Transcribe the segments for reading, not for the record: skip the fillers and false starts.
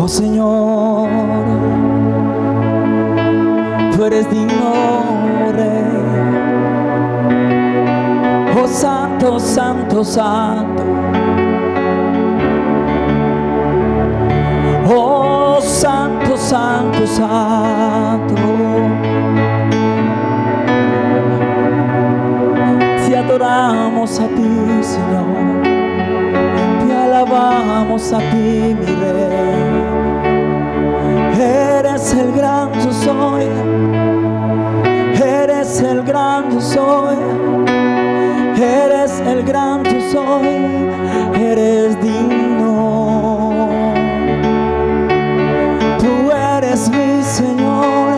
Señor, tú eres digno, Rey. Oh Santo, Santo, Santo. Oh Santo, Santo, Santo. Te adoramos a ti, Señor. Te alabamos a ti, mi Rey. Eres el gran yo soy. Eres el gran yo soy. Eres el gran yo soy. Eres digno. Tú eres mi Señor.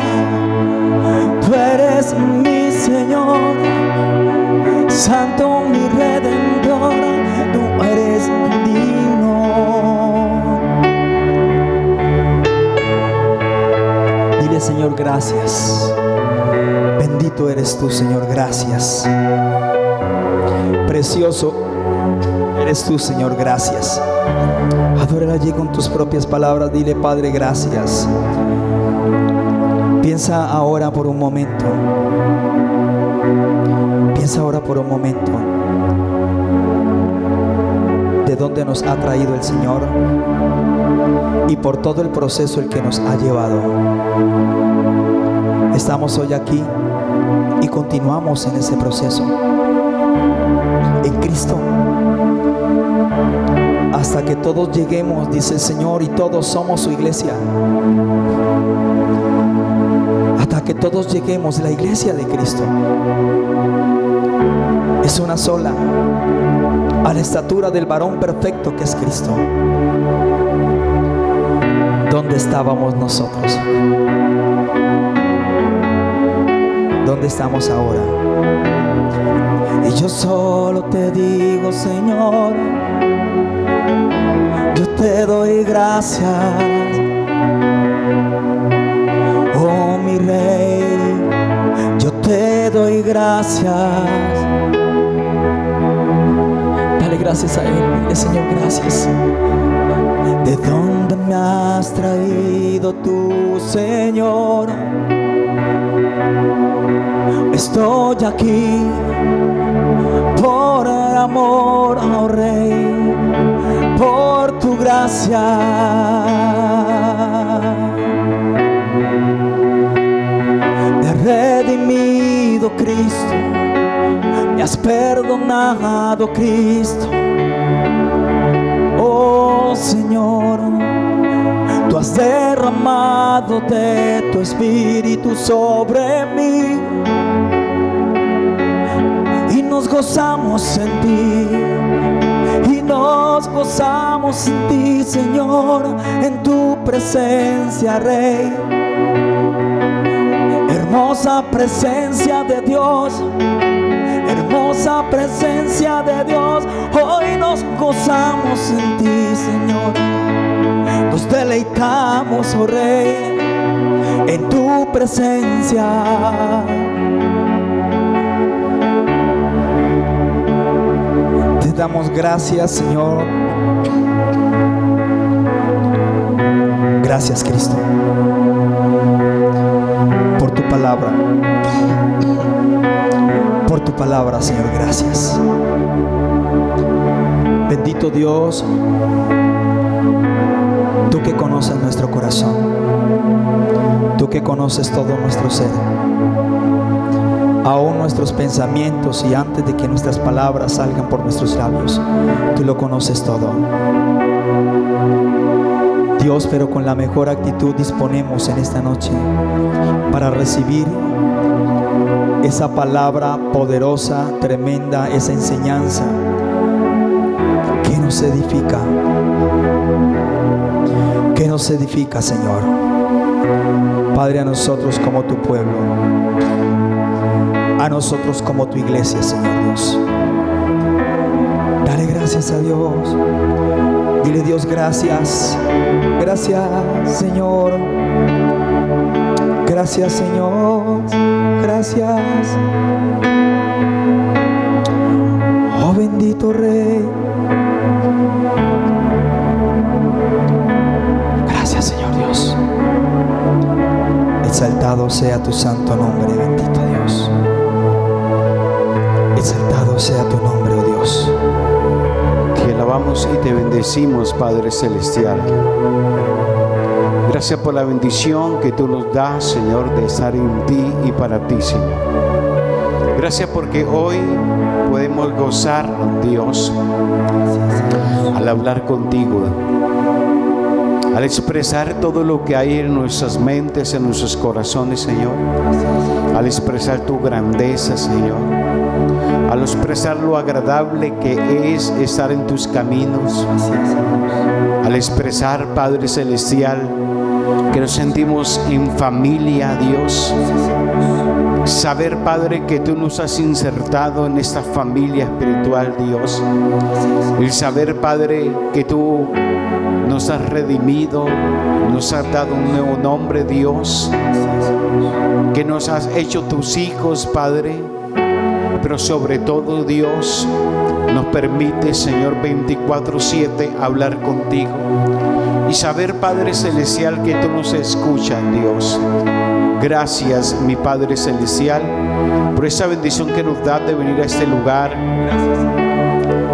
Tú eres mi Señor. Santo, mi Redentor. Tú eres digno. Dile, Señor, gracias. Bendito eres tú, Señor, gracias. Precioso eres tú, Señor, gracias. Adórale allí con tus propias palabras. Dile, Padre, gracias. Piensa ahora por un momento. Piensa ahora por un momento de dónde nos ha traído el Señor y por todo el proceso el que nos ha llevado. Estamos hoy aquí y continuamos en ese proceso en Cristo hasta que todos lleguemos, dice el Señor, y todos somos su iglesia. Hasta que todos lleguemos, la iglesia de Cristo es una sola, a la estatura del varón perfecto que es Cristo. ¿Dónde estábamos nosotros? ¿Dónde estamos ahora? Y yo solo te digo, Señor, yo te doy gracias. Oh, mi Rey, yo te doy gracias. Dale gracias a Él. Dile, Señor, gracias. ¿De dónde me has traído tú, Señor? Estoy aquí por amor, oh Rey, por tu gracia. Me has redimido, Cristo. Me has perdonado, Cristo. Oh Señor, tú has derramado de tu espíritu sobre mí y nos gozamos en ti. Y nos gozamos en ti, Señor, en tu presencia, Rey. Hermosa presencia de Dios. Hermosa presencia de Dios, hoy nos gozamos en ti, Señor. Nos deleitamos, oh Rey, en tu presencia. Te damos gracias, Señor. Gracias, Cristo, por tu palabra. Por tu palabra, Señor, gracias. Bendito Dios, tú que conoces nuestro corazón, tú que conoces todo nuestro ser, aún nuestros pensamientos, y antes de que nuestras palabras salgan por nuestros labios, tú lo conoces todo. Dios, pero con la mejor actitud disponemos en esta noche para recibir esa palabra poderosa, tremenda, esa enseñanza que nos edifica, Señor. Padre, a nosotros como tu pueblo, a nosotros como tu iglesia, Señor Dios. Dale gracias a Dios. Dile, Dios, gracias. Gracias, Señor. Gracias, Señor. Gracias. Oh, bendito Rey. Gracias, Exaltado sea tu santo nombre, bendito Dios. Exaltado sea tu nombre, oh Dios. Te alabamos y te bendecimos, Padre Celestial. Gracias por la bendición que tú nos das, Señor, de estar en ti y para ti, Señor. Gracias porque hoy podemos gozarnos, Dios, al hablar contigo, al expresar todo lo que hay en nuestras mentes, en nuestros corazones, Señor, al expresar tu grandeza, Señor, al expresar lo agradable que es estar en tus caminos, al expresar, Padre Celestial, que nos sentimos en familia, Dios. Saber, Padre, que tú nos has insertado en esta familia espiritual, Dios. El saber, Padre, que tú nos has redimido, nos has dado un nuevo nombre, Dios. Que nos has hecho tus hijos, Padre. Pero sobre todo, Dios, nos permite, Señor, 24/7 hablar contigo. Y saber, Padre Celestial, que tú nos escuchas, Dios. Gracias, mi Padre Celestial, por esa bendición que nos da de venir a este lugar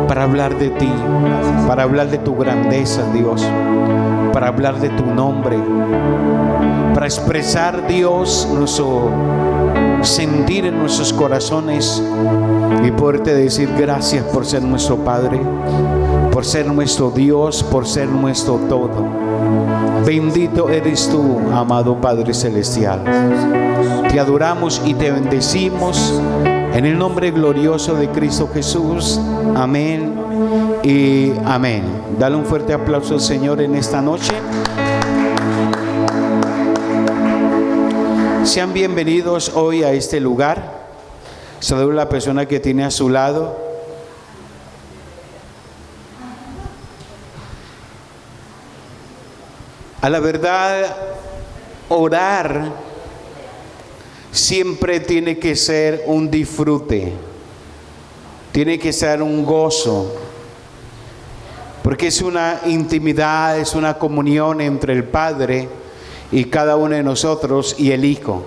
para hablar de ti, para hablar de tu grandeza, Dios, para hablar de tu nombre, para expresar, Dios, nuestro sentir en nuestros corazones y poderte decir gracias por ser nuestro Padre, por ser nuestro Dios, por ser nuestro todo. Bendito eres tú, amado Padre Celestial. Te adoramos y te bendecimos en el nombre glorioso de Cristo Jesús. Amén y amén. Dale un fuerte aplauso al Señor en esta noche. Sean bienvenidos hoy a este lugar. Saludo a la persona que tiene a su lado. A la verdad, orar siempre tiene que ser un disfrute, tiene que ser un gozo, porque es una intimidad, es una comunión entre el Padre y cada uno de nosotros y el Hijo.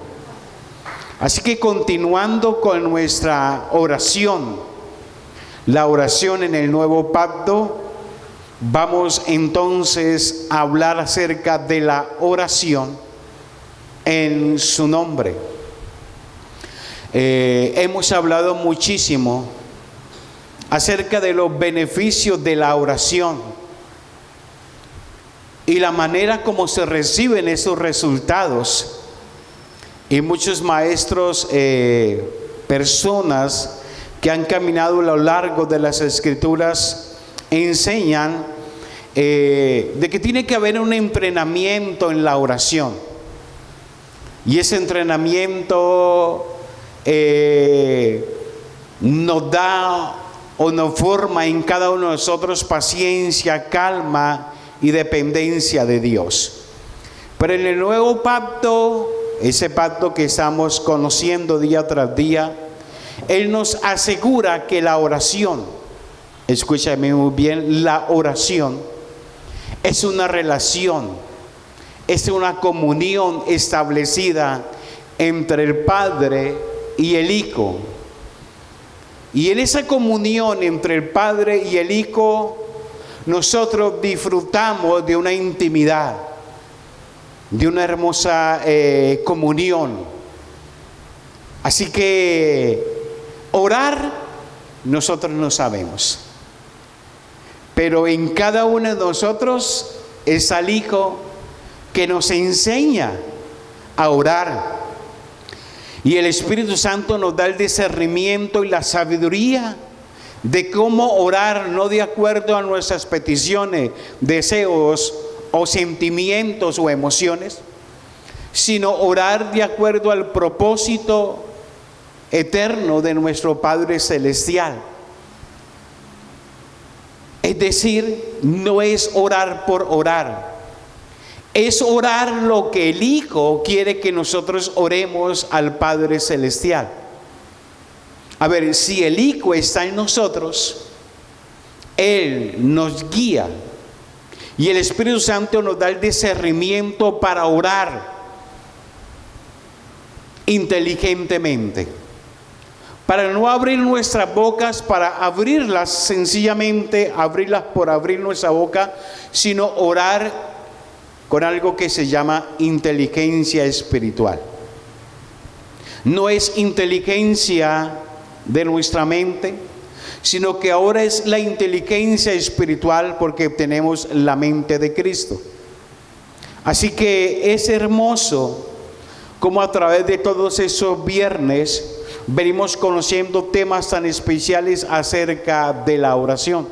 Así que continuando con nuestra oración, la oración en el nuevo pacto, vamos entonces a hablar acerca de la oración en su nombre. Hemos hablado muchísimo acerca de los beneficios de la oración y la manera como se reciben esos resultados. Y muchos maestros, personas que han caminado a lo largo de las Escrituras, enseñan de que tiene que haber un entrenamiento en la oración. Y ese entrenamiento nos da o nos forma en cada uno de nosotros paciencia, calma y dependencia de Dios. Pero en el nuevo pacto, ese pacto que estamos conociendo día tras día, Él nos asegura que la oración, escúchame muy bien, la oración es una relación, es una comunión establecida entre el Padre y el Hijo. Y en esa comunión entre el Padre y el Hijo, nosotros disfrutamos de una intimidad, de una hermosa comunión. Así que orar nosotros no sabemos, pero en cada uno de nosotros es al Hijo que nos enseña a orar. Y el Espíritu Santo nos da el discernimiento y la sabiduría de cómo orar, no de acuerdo a nuestras peticiones, deseos o sentimientos o emociones, sino orar de acuerdo al propósito eterno de nuestro Padre Celestial. Es decir, no es orar por orar, es orar lo que el Hijo quiere que nosotros oremos al Padre Celestial. A ver, si el Hijo está en nosotros, Él nos guía y el Espíritu Santo nos da el discernimiento para orar. inteligentemente. Para no abrir nuestras bocas, para abrirlas sencillamente, abrirlas por abrir nuestra boca, sino orar con algo que se llama inteligencia espiritual. No es inteligencia de nuestra mente, sino que ahora es la inteligencia espiritual porque tenemos la mente de Cristo. Así que es hermoso como a través de todos esos viernes venimos conociendo temas tan especiales acerca de la oración.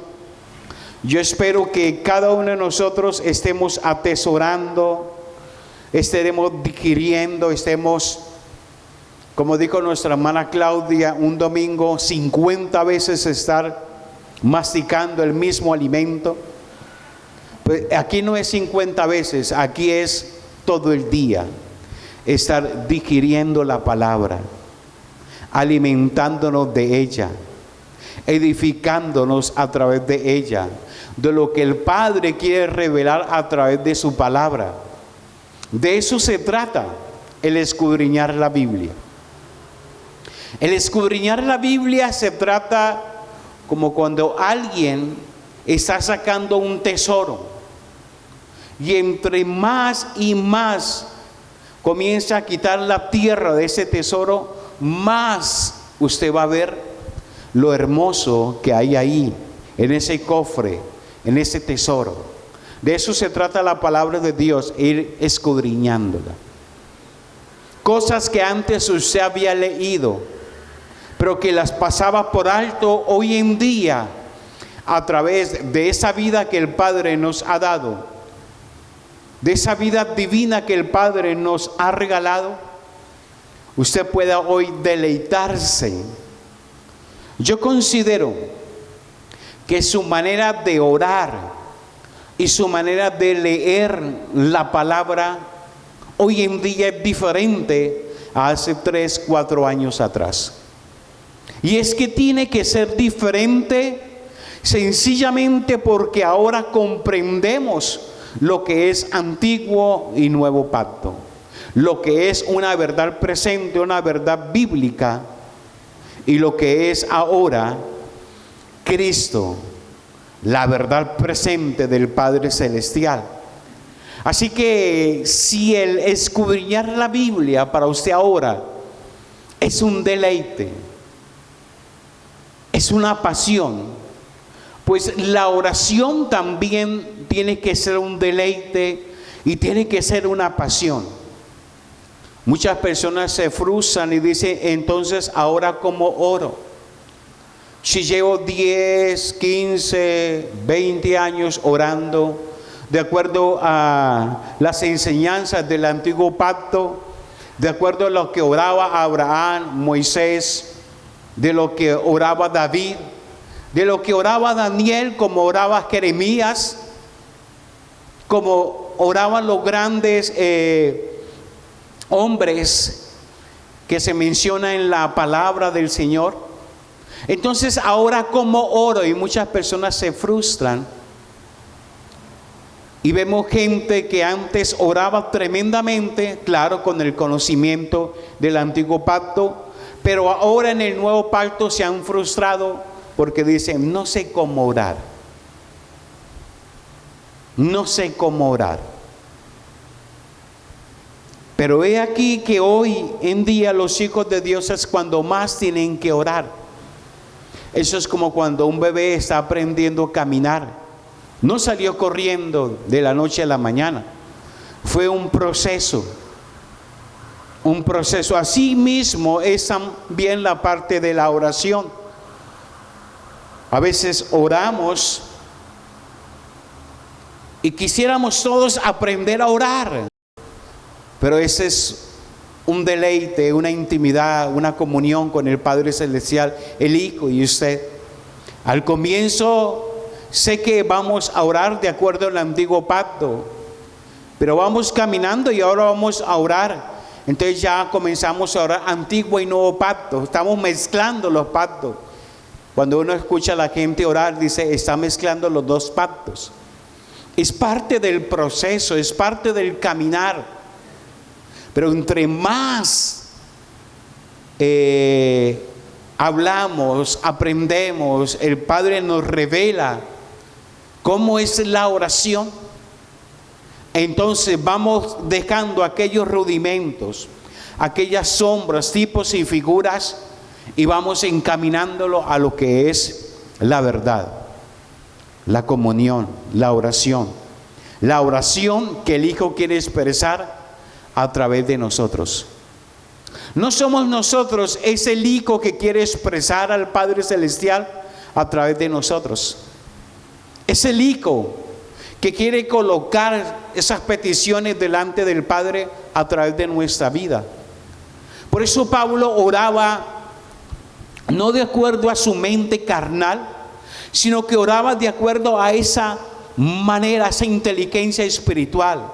Yo espero que cada uno de nosotros estemos atesorando, estaremos digiriendo, estemos, como dijo nuestra hermana Claudia, un domingo 50 veces estar masticando el mismo alimento. Pues aquí no es 50 veces, aquí es todo el día estar digiriendo la palabra, alimentándonos de ella, edificándonos a través de ella, de lo que el Padre quiere revelar a través de su palabra. De eso se trata el escudriñar la Biblia. El escudriñar la Biblia se trata como cuando alguien está sacando un tesoro y entre más y más comienza a quitar la tierra de ese tesoro, más usted va a ver lo hermoso que hay ahí, en ese cofre, en ese tesoro. De eso se trata la palabra de Dios, ir escudriñándola. Cosas que antes usted había leído, pero que las pasaba por alto, hoy en día, a través de esa vida que el Padre nos ha dado, de esa vida divina que el Padre nos ha regalado, usted pueda hoy deleitarse. Yo considero que su manera de orar y su manera de leer la palabra hoy en día es diferente a hace 3, 4 años atrás. Y es que tiene que ser diferente sencillamente porque ahora comprendemos lo que es antiguo y nuevo pacto, lo que es una verdad presente, una verdad bíblica, y lo que es ahora Cristo, la verdad presente del Padre Celestial. Así que si el escudriñar la Biblia para usted ahora es un deleite, es una pasión, pues la oración también tiene que ser un deleite y tiene que ser una pasión. Muchas personas se frustran y dicen, entonces, ¿ahora cómo oro? Si llevo 10, 15, 20 años orando, de acuerdo a las enseñanzas del antiguo pacto, de acuerdo a lo que oraba Abraham, Moisés, de lo que oraba David, de lo que oraba Daniel, como oraba Jeremías, como oraban los grandes hombres que se menciona en la palabra del Señor. Entonces, ahora ¿cómo oro? Y muchas personas se frustran. Y vemos gente que antes oraba tremendamente, claro, con el conocimiento del antiguo pacto, pero ahora en el nuevo pacto se han frustrado porque dicen, no sé cómo orar. No sé cómo orar. Pero he aquí que hoy en día los hijos de Dios es cuando más tienen que orar. Eso es como cuando un bebé está aprendiendo a caminar. No salió corriendo de la noche a la mañana. Fue un proceso. Un proceso. Así mismo es también la parte de la oración. A veces oramos y quisiéramos todos aprender a orar. Pero ese es un deleite, una intimidad, una comunión con el Padre Celestial, el Hijo y usted. Al comienzo sé que vamos a orar de acuerdo al antiguo pacto, pero vamos caminando y ahora vamos a orar. Entonces ya comenzamos a orar antiguo y nuevo pacto. Estamos mezclando los pactos. Cuando uno escucha a la gente orar, dice, está mezclando los dos pactos. Es parte del proceso, es parte del caminar. Pero entre más hablamos, aprendemos, el Padre nos revela cómo es la oración, entonces vamos dejando aquellos rudimentos, aquellas sombras, tipos y figuras, y vamos encaminándolo a lo que es la verdad, la comunión, la oración que el Hijo quiere expresar a través de nosotros. No somos nosotros, es el Hijo que quiere expresar al Padre Celestial a través de nosotros. Es el Hijo que quiere colocar esas peticiones delante del Padre a través de nuestra vida. Por eso Pablo oraba no de acuerdo a su mente carnal, sino que oraba de acuerdo a esa manera, a esa inteligencia espiritual,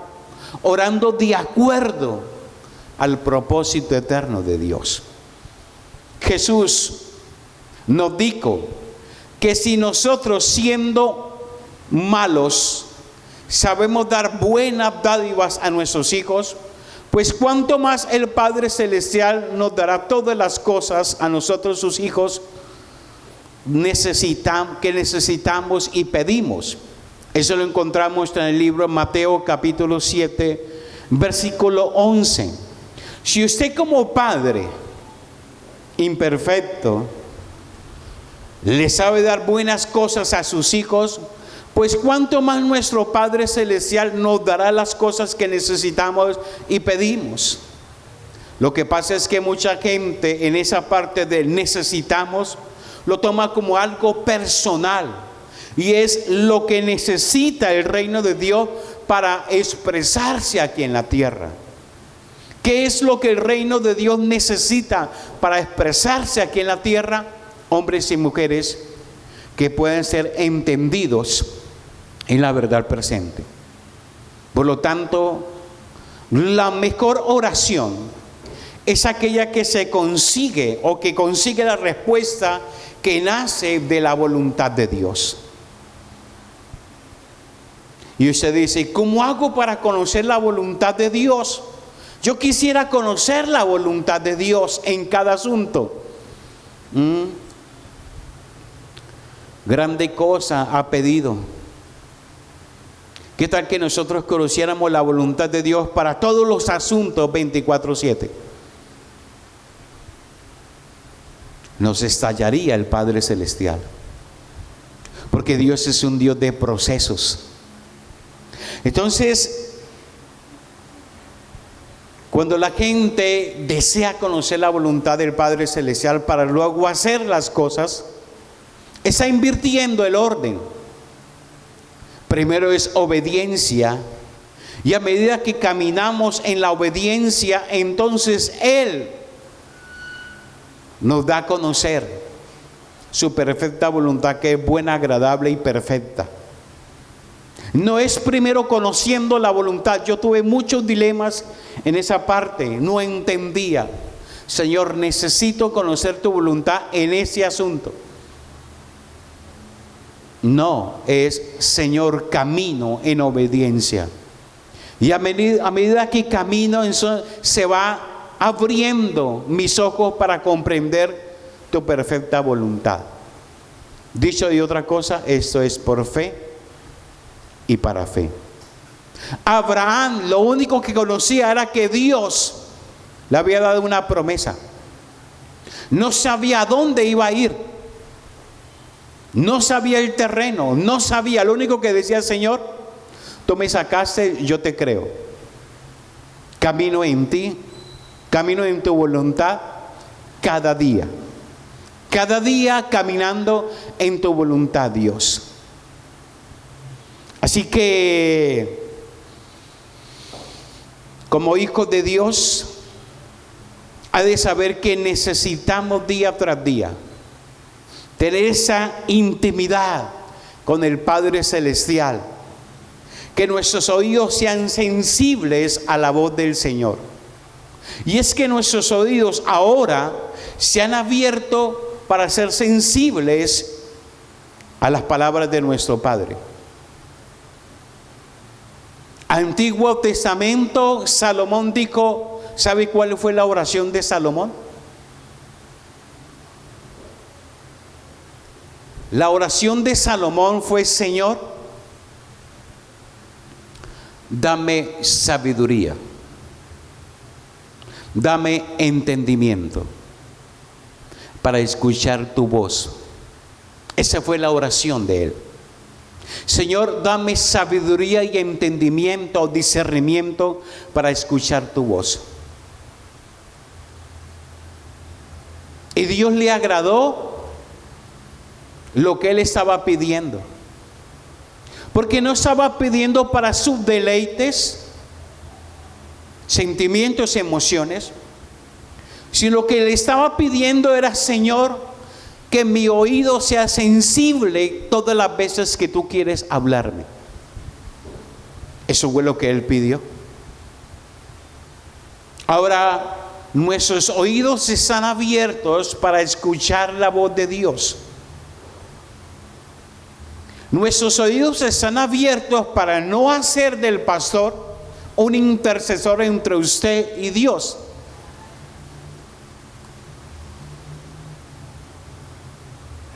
orando de acuerdo al propósito eterno de Dios. Jesús nos dijo que si nosotros, siendo malos, sabemos dar buenas dádivas a nuestros hijos, pues cuánto más el Padre Celestial nos dará todas las cosas a nosotros sus hijos que necesitamos y pedimos. Eso lo encontramos en el libro de Mateo capítulo 7 versículo 11. Si usted como padre imperfecto le sabe dar buenas cosas a sus hijos, pues cuánto más nuestro Padre Celestial nos dará las cosas que necesitamos y pedimos. Lo que pasa es que mucha gente en esa parte de necesitamos lo toma como algo personal, y es lo que necesita el reino de Dios para expresarse aquí en la tierra. ¿Qué es lo que el reino de Dios necesita para expresarse aquí en la tierra? Hombres y mujeres que pueden ser entendidos en la verdad presente. Por lo tanto, la mejor oración es aquella que se consigue o que consigue la respuesta que nace de la voluntad de Dios. Y usted dice, ¿cómo hago para conocer la voluntad de Dios? Yo quisiera conocer la voluntad de Dios en cada asunto. Grande cosa ha pedido. ¿Qué tal que nosotros conociéramos la voluntad de Dios para todos los asuntos 24/7? Nos estallaría el Padre Celestial, porque Dios es un Dios de procesos. Entonces, cuando la gente desea conocer la voluntad del Padre Celestial para luego hacer las cosas, está invirtiendo el orden. Primero es obediencia, y a medida que caminamos en la obediencia, entonces Él nos da a conocer su perfecta voluntad, que es buena, agradable y perfecta. No es primero conociendo la voluntad. Yo tuve muchos dilemas en esa parte, no entendía. Señor, necesito conocer tu voluntad en ese asunto. No, es Señor, camino en obediencia. Y a medida que camino, se va abriendo mis ojos para comprender tu perfecta voluntad. Dicho de otra cosa, esto es por fe y para fe. Abraham lo único que conocía era que Dios le había dado una promesa. No sabía a dónde iba a ir, no sabía el terreno, no sabía. Lo único que decía: Señor, tú me sacaste, yo te creo. Camino en ti, camino en tu voluntad cada día caminando en tu voluntad, Dios. Así que, como hijos de Dios, ha de saber que necesitamos día tras día tener esa intimidad con el Padre Celestial, que nuestros oídos sean sensibles a la voz del Señor. Y es que nuestros oídos ahora se han abierto para ser sensibles a las palabras de nuestro Padre. Antiguo Testamento, Salomón dijo, ¿sabe cuál fue la oración de Salomón? La oración de Salomón fue: Señor, dame sabiduría, dame entendimiento para escuchar tu voz. Esa fue la oración de él. Señor, dame sabiduría y entendimiento, discernimiento para escuchar tu voz. Y Dios le agradó lo que él estaba pidiendo, porque no estaba pidiendo para sus deleites, sentimientos, emociones, sino que le estaba pidiendo era: Señor, que mi oído sea sensible todas las veces que tú quieres hablarme. Eso fue lo que él pidió. Ahora, nuestros oídos están abiertos para escuchar la voz de Dios. Nuestros oídos están abiertos para no hacer del pastor un intercesor entre usted y Dios.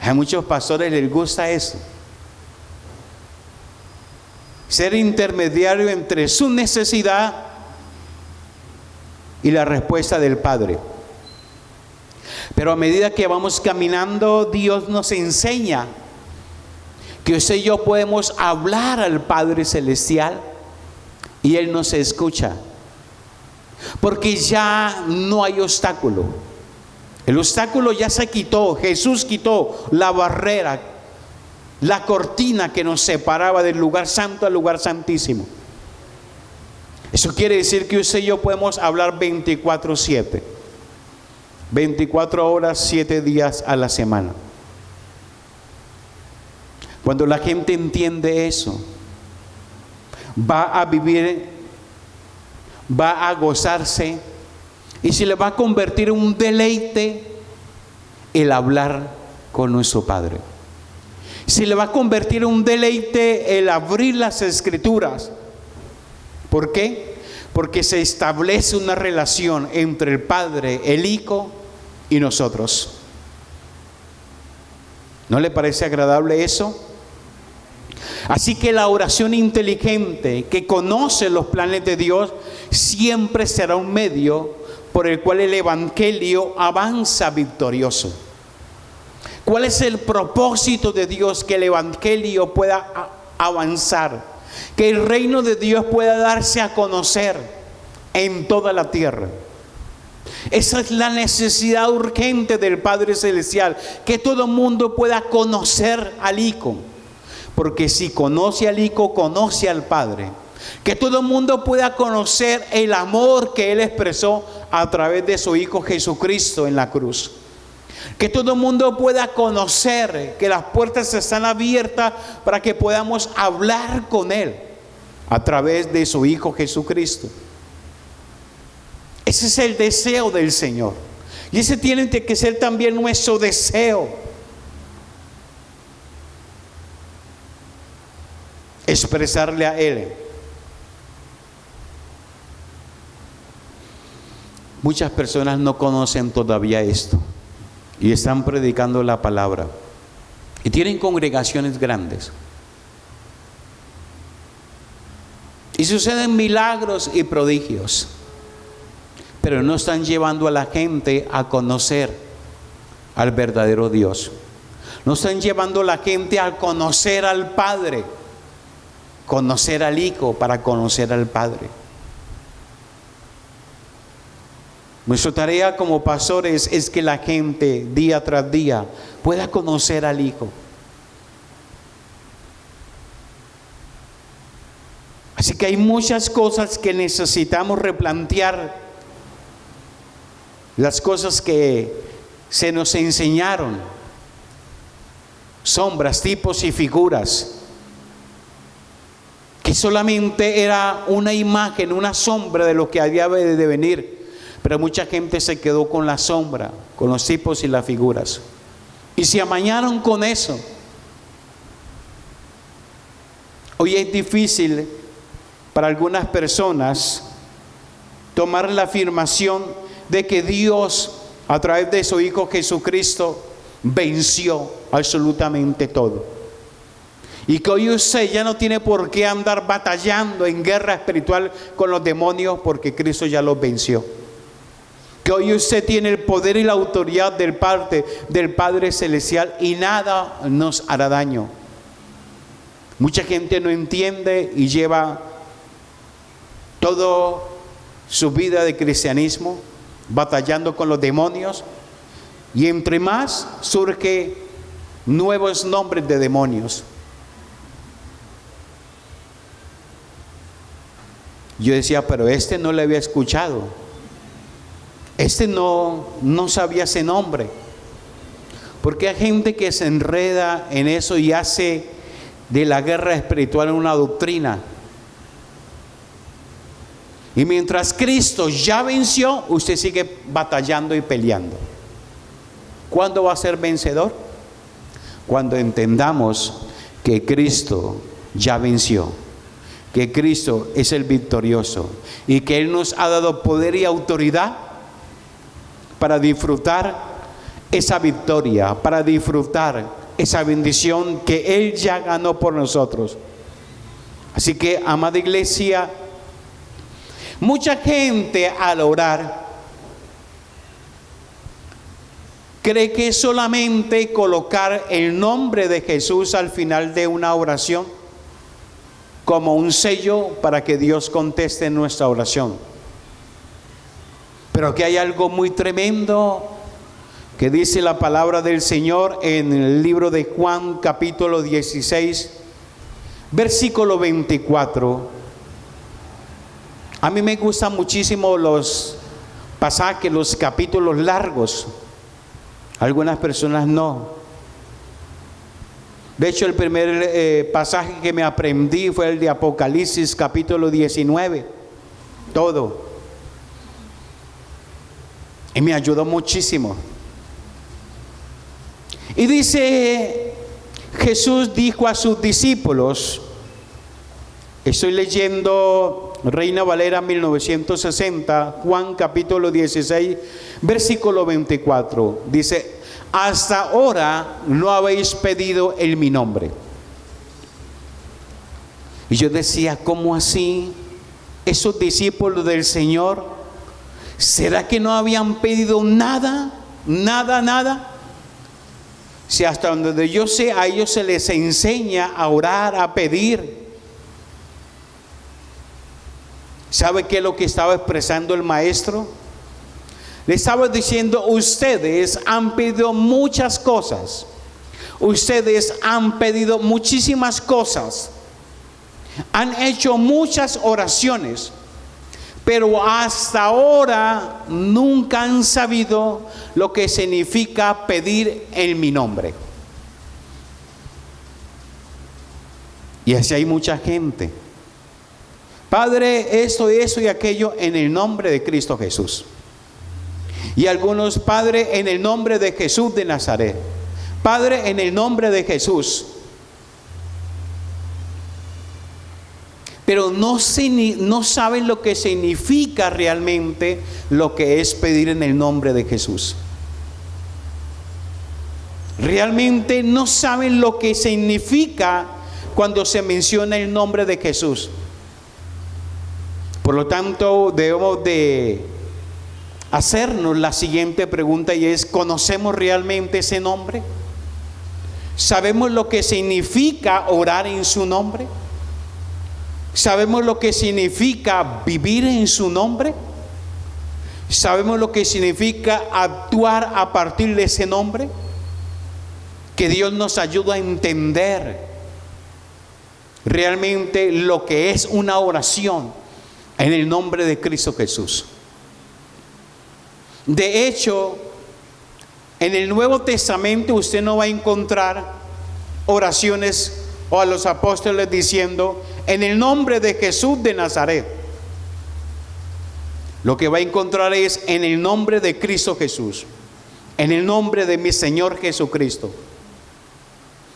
A muchos pastores les gusta eso, ser intermediario entre su necesidad y la respuesta del Padre. Pero a medida que vamos caminando, Dios nos enseña que usted y yo podemos hablar al Padre Celestial y Él nos escucha, porque ya no hay obstáculo. El obstáculo ya se quitó. Jesús quitó la barrera, la cortina que nos separaba del lugar santo al lugar santísimo. Eso quiere decir que usted y yo podemos hablar 24/7, 24 horas, 7 días a la semana. Cuando la gente entiende eso, va a vivir, va a gozarse, y se le va a convertir en un deleite el hablar con nuestro Padre. Se le va a convertir en un deleite el abrir las Escrituras. ¿Por qué? Porque se establece una relación entre el Padre, el Hijo y nosotros. ¿No le parece agradable eso? Así que la oración inteligente que conoce los planes de Dios siempre será un medio por el cual el evangelio avanza victorioso. ¿Cuál es el propósito de Dios? Que el evangelio pueda avanzar, que el reino de Dios pueda darse a conocer en toda la tierra. Esa es la necesidad urgente del Padre Celestial, que todo el mundo pueda conocer al Hijo, porque si conoce al Hijo, conoce al Padre. Que todo el mundo pueda conocer el amor que Él expresó a través de su Hijo Jesucristo en la cruz. Que todo el mundo pueda conocer que las puertas están abiertas para que podamos hablar con Él a través de su Hijo Jesucristo. Ese es el deseo del Señor. Y ese tiene que ser también nuestro deseo. Expresarle a Él. Muchas personas no conocen todavía esto y están predicando la palabra y tienen congregaciones grandes y suceden milagros y prodigios, pero no están llevando a la gente a conocer al verdadero Dios. No están llevando a la gente a conocer al Padre, conocer al Hijo para conocer al Padre. Nuestra tarea como pastores es que la gente día tras día pueda conocer al Hijo. Así que hay muchas cosas que necesitamos replantear, las cosas que se nos enseñaron, sombras, tipos y figuras, que solamente era una imagen, una sombra de lo que había de venir. Pero mucha gente se quedó con la sombra, con los tipos y las figuras, y se amañaron con eso. Hoy es difícil para algunas personas tomar la afirmación de que Dios, a través de su Hijo Jesucristo, venció absolutamente todo. Y que hoy usted ya no tiene por qué andar batallando en guerra espiritual con los demonios, porque Cristo ya los venció. Que hoy usted tiene el poder y la autoridad del Padre Celestial y nada nos hará daño. Mucha gente no entiende y lleva toda su vida de cristianismo batallando con los demonios, y entre más surgen nuevos nombres de demonios. Yo decía, pero este no le había escuchado, este no sabía ese nombre. Porque hay gente que se enreda en eso y hace de la guerra espiritual una doctrina. Y mientras Cristo ya venció, usted sigue batallando y peleando. ¿Cuándo va a ser vencedor? Cuando entendamos que Cristo ya venció, que Cristo es el victorioso y que Él nos ha dado poder y autoridad para disfrutar esa victoria, para disfrutar esa bendición que Él ya ganó por nosotros. Así que, amada iglesia, mucha gente al orar cree que solamente colocar el nombre de Jesús al final de una oración como un sello para que Dios conteste nuestra oración. Pero que hay algo muy tremendo que dice la palabra del Señor en el libro de Juan, capítulo 16, versículo 24. A mí me gustan muchísimo los pasajes, los capítulos largos. Algunas personas no. De hecho, el primer pasaje que me aprendí fue el de Apocalipsis, capítulo 19. Todo. Y me ayudó muchísimo. Y dice, Jesús dijo a sus discípulos, estoy leyendo Reina Valera 1960, Juan capítulo 16, versículo 24. Dice, hasta ahora no habéis pedido en mi nombre. Y yo decía, ¿cómo así? Esos discípulos del Señor, ¿será que no habían pedido nada? Nada. Si hasta donde yo sé, a ellos se les enseña a orar, a pedir. ¿Sabe qué es lo que estaba expresando el maestro? Le estaba diciendo, ustedes han pedido muchas cosas. Ustedes han pedido muchísimas cosas. Han hecho muchas oraciones. Pero hasta ahora nunca han sabido lo que significa pedir en mi nombre. Y así hay mucha gente. Padre, esto y aquello en el nombre de Cristo Jesús. Y algunos, Padre, en el nombre de Jesús de Nazaret. Padre, en el nombre de Jesús. Pero no saben lo que significa realmente lo que es pedir en el nombre de Jesús. Realmente no saben lo que significa cuando se menciona el nombre de Jesús. Por lo tanto, debemos de hacernos la siguiente pregunta, y es, ¿conocemos realmente ese nombre? ¿Sabemos lo que significa orar en su nombre? ¿Sabemos lo que significa vivir en su nombre? ¿Sabemos lo que significa actuar a partir de ese nombre? Que Dios nos ayude a entender realmente lo que es una oración en el nombre de Cristo Jesús. De hecho, en el Nuevo Testamento usted no va a encontrar oraciones o a los apóstoles diciendo, en el nombre de Jesús de Nazaret. Lo que va a encontrar es en el nombre de Cristo Jesús, en el nombre de mi Señor Jesucristo.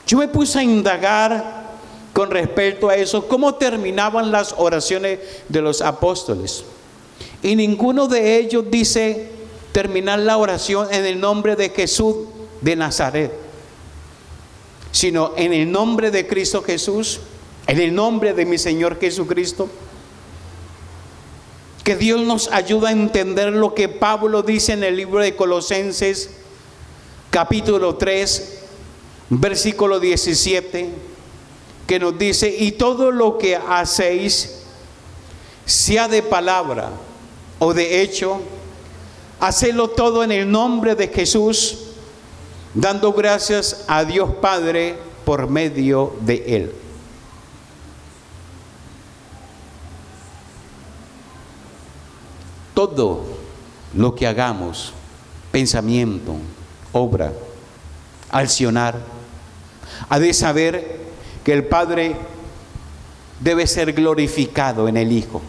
Yo me puse a indagar con respecto a eso, cómo terminaban las oraciones de los apóstoles. Y ninguno de ellos dice terminar la oración en el nombre de Jesús de Nazaret, sino en el nombre de Cristo Jesús, en el nombre de mi Señor Jesucristo. Que Dios nos ayude a entender lo que Pablo dice en el libro de Colosenses, capítulo 3, versículo 17, que nos dice: y todo lo que hacéis, sea de palabra o de hecho, hacedlo todo en el nombre de Jesús, dando gracias a Dios Padre por medio de Él. Todo lo que hagamos, pensamiento, obra, accionar, ha de saber que el Padre debe ser glorificado en el Hijo.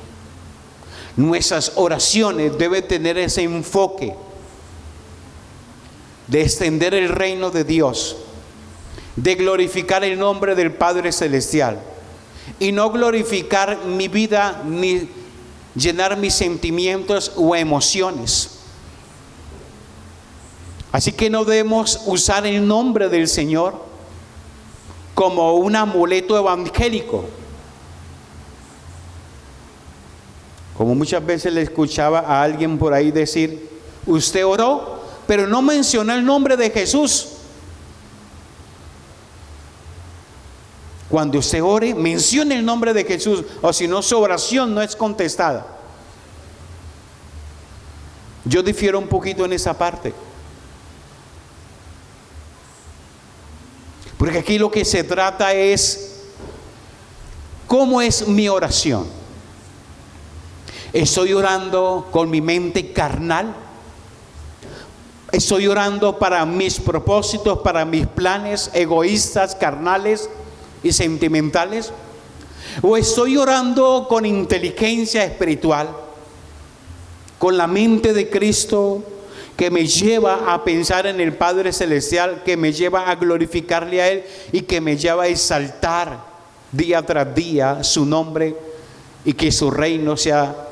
Nuestras oraciones deben tener ese enfoque de extender el reino de Dios, de glorificar el nombre del Padre Celestial, y no glorificar mi vida ni llenar mis sentimientos o emociones. Así que no debemos usar el nombre del Señor como un amuleto evangélico. Como muchas veces le escuchaba a alguien por ahí decir: usted oró, pero no mencionó el nombre de Jesús. Cuando usted ore, mencione el nombre de Jesús, o si no, su oración no es contestada. Yo difiero un poquito en esa parte, porque aquí lo que se trata es cómo es mi oración. ¿Estoy orando con mi mente carnal? ¿Estoy orando para mis propósitos, para mis planes egoístas, carnales y sentimentales? ¿O estoy orando con inteligencia espiritual, con la mente de Cristo, que me lleva a pensar en el Padre Celestial, que me lleva a glorificarle a Él y que me lleva a exaltar día tras día su nombre y que su reino sea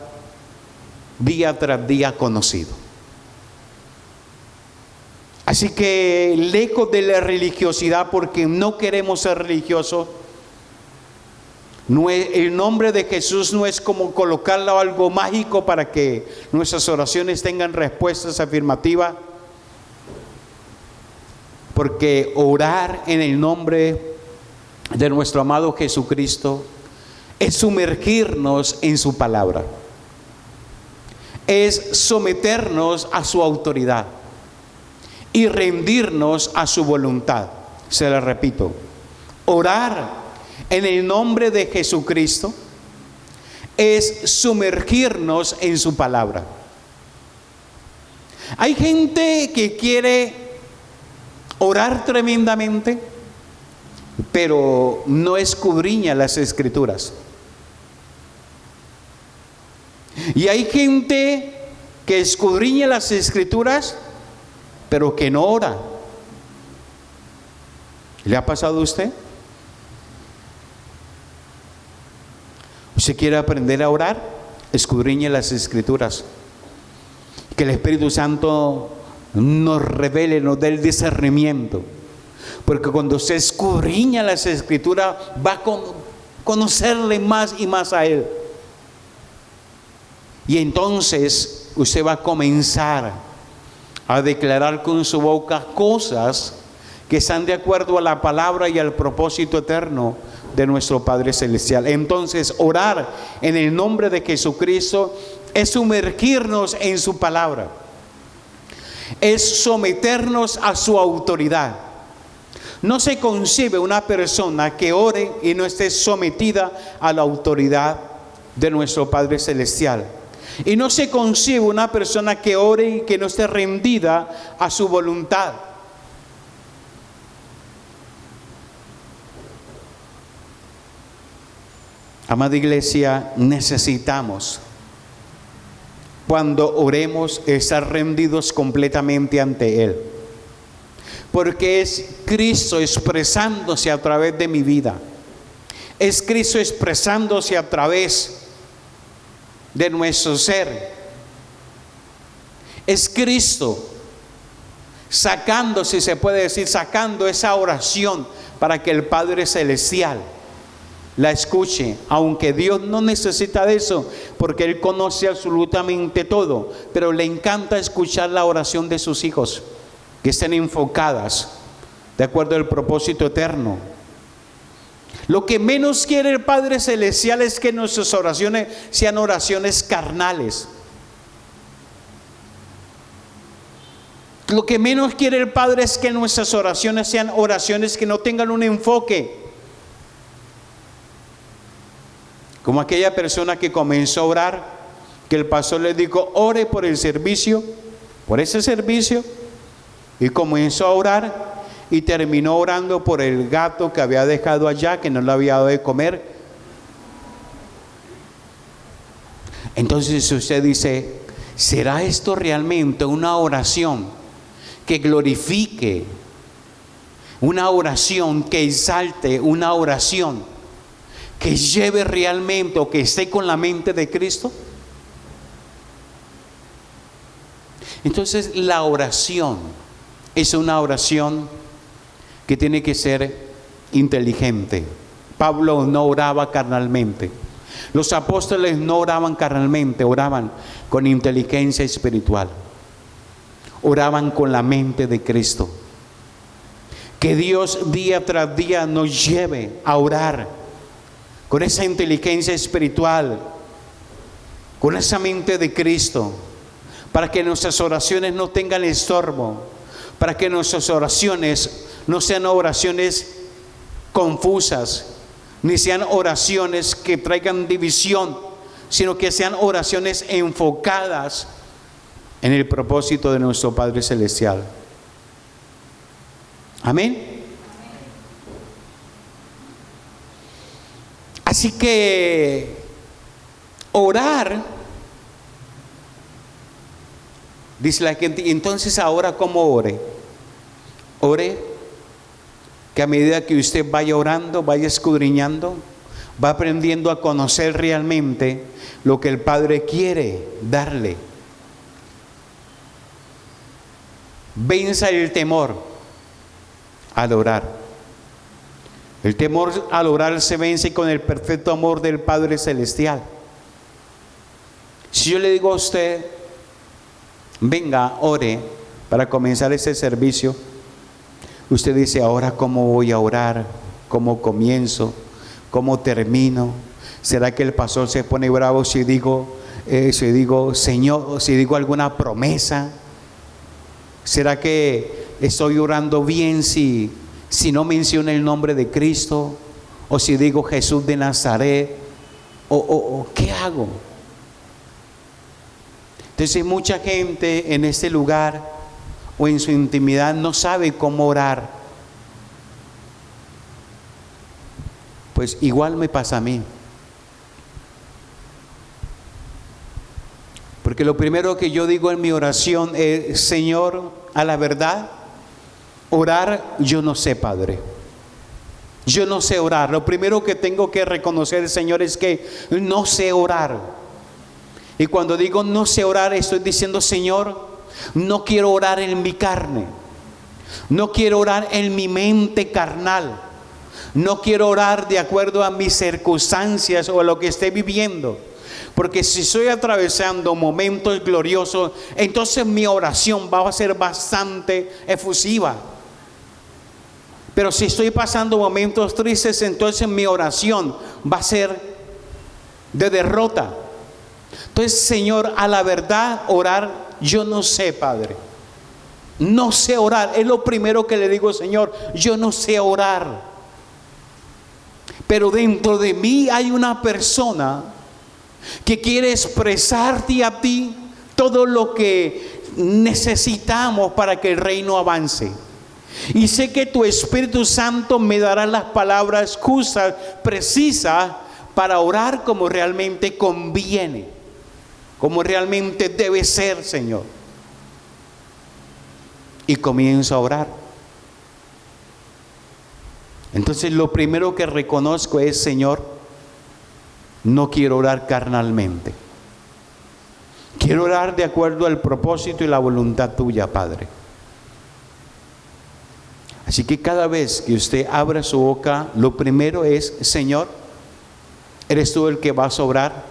día tras día conocido? Así que lejos de la religiosidad, porque no queremos ser religiosos, el nombre de Jesús no es como colocarlo algo mágico para que nuestras oraciones tengan respuestas afirmativas, porque orar en el nombre de nuestro amado Jesucristo es sumergirnos en su palabra, es someternos a su autoridad y rendirnos a su voluntad. Se la repito: orar en el nombre de Jesucristo es sumergirnos en su palabra. Hay gente que quiere orar tremendamente, pero no escudriña las Escrituras. Y hay gente que escudriña las Escrituras, pero que no ora. ¿Le ha pasado a usted? ¿Usted quiere aprender a orar? Escudriñe las Escrituras. Que el Espíritu Santo nos revele, nos dé el discernimiento. Porque cuando usted escudriña las Escrituras, va a conocerle más y más a Él. Y entonces usted va a comenzar a declarar con su boca cosas que están de acuerdo a la palabra y al propósito eterno de nuestro Padre Celestial. Entonces, orar en el nombre de Jesucristo es sumergirnos en su palabra, es someternos a su autoridad. No se concibe una persona que ore y no esté sometida a la autoridad de nuestro Padre Celestial. Y no se concibe una persona que ore y que no esté rendida a su voluntad. Amada iglesia, necesitamos, cuando oremos, estar rendidos completamente ante Él. Porque es Cristo expresándose a través de mi vida. Es Cristo expresándose a través de nuestro ser. Es Cristo sacando, si se puede decir, sacando esa oración para que el Padre Celestial la escuche, aunque Dios no necesita de eso, porque Él conoce absolutamente todo, pero le encanta escuchar la oración de sus hijos, que estén enfocadas de acuerdo al propósito eterno. Lo que menos quiere el Padre Celestial es que nuestras oraciones sean oraciones carnales. Lo que menos quiere el Padre es que nuestras oraciones sean oraciones que no tengan un enfoque. Como aquella persona que comenzó a orar, que el pastor le dijo, ore por el servicio, por ese servicio, y comenzó a orar y terminó orando por el gato que había dejado allá, que no le había dado de comer. Entonces usted dice, ¿será esto realmente una oración que glorifique, una oración que exalte, una oración que lleve realmente o que esté con la mente de Cristo? Entonces la oración es una oración que tiene que ser inteligente. Pablo no oraba carnalmente. Los apóstoles no oraban carnalmente, oraban con inteligencia espiritual. Oraban con la mente de Cristo. Que Dios día tras día nos lleve a orar con esa inteligencia espiritual, con esa mente de Cristo, para que nuestras oraciones no tengan estorbo, para que nuestras oraciones no sean oraciones confusas, ni sean oraciones que traigan división, sino que sean oraciones enfocadas en el propósito de nuestro Padre Celestial. Amén. Así que orar, dice la gente, entonces ahora ¿cómo ore? Ore que a medida que usted vaya orando, vaya escudriñando, va aprendiendo a conocer realmente lo que el Padre quiere darle. Venza el temor al orar. El temor al orar se vence con el perfecto amor del Padre Celestial. Si yo le digo a usted, venga, ore para comenzar este servicio, usted dice, ahora ¿cómo voy a orar? ¿Cómo comienzo? ¿Cómo termino? ¿Será que el pastor se pone bravo si digo, Señor, si digo alguna promesa? ¿Será que estoy orando bien si no menciono el nombre de Cristo? ¿O si digo Jesús de Nazaret? ¿O qué hago? Entonces mucha gente en este lugar o en su intimidad no sabe cómo orar. Pues igual me pasa a mí. Porque lo primero que yo digo en mi oración es, Señor, a la verdad, orar yo no sé, Padre. Yo no sé orar. Lo primero que tengo que reconocer, Señor, es que no sé orar. Y cuando digo no sé orar, estoy diciendo, Señor, no quiero orar en mi carne. No quiero orar en mi mente carnal. No quiero orar de acuerdo a mis circunstancias o a lo que esté viviendo. Porque si estoy atravesando momentos gloriosos, entonces mi oración va a ser bastante efusiva. Pero si estoy pasando momentos tristes, entonces mi oración va a ser de derrota. Entonces, Señor, a la verdad, orar, yo no sé, Padre. No sé orar. Es lo primero que le digo, Señor, yo no sé orar. Pero dentro de mí hay una persona que quiere expresarte a ti todo lo que necesitamos para que el reino avance. Y sé que tu Espíritu Santo me dará las palabras justas, precisas, para orar como realmente conviene, como realmente debe ser, Señor. Y comienzo a orar. Entonces lo primero que reconozco es, Señor, no quiero orar carnalmente. Quiero orar de acuerdo al propósito y la voluntad tuya, Padre. Así que cada vez que usted abra su boca, lo primero es: Señor, ¿eres tú el que vas a obrar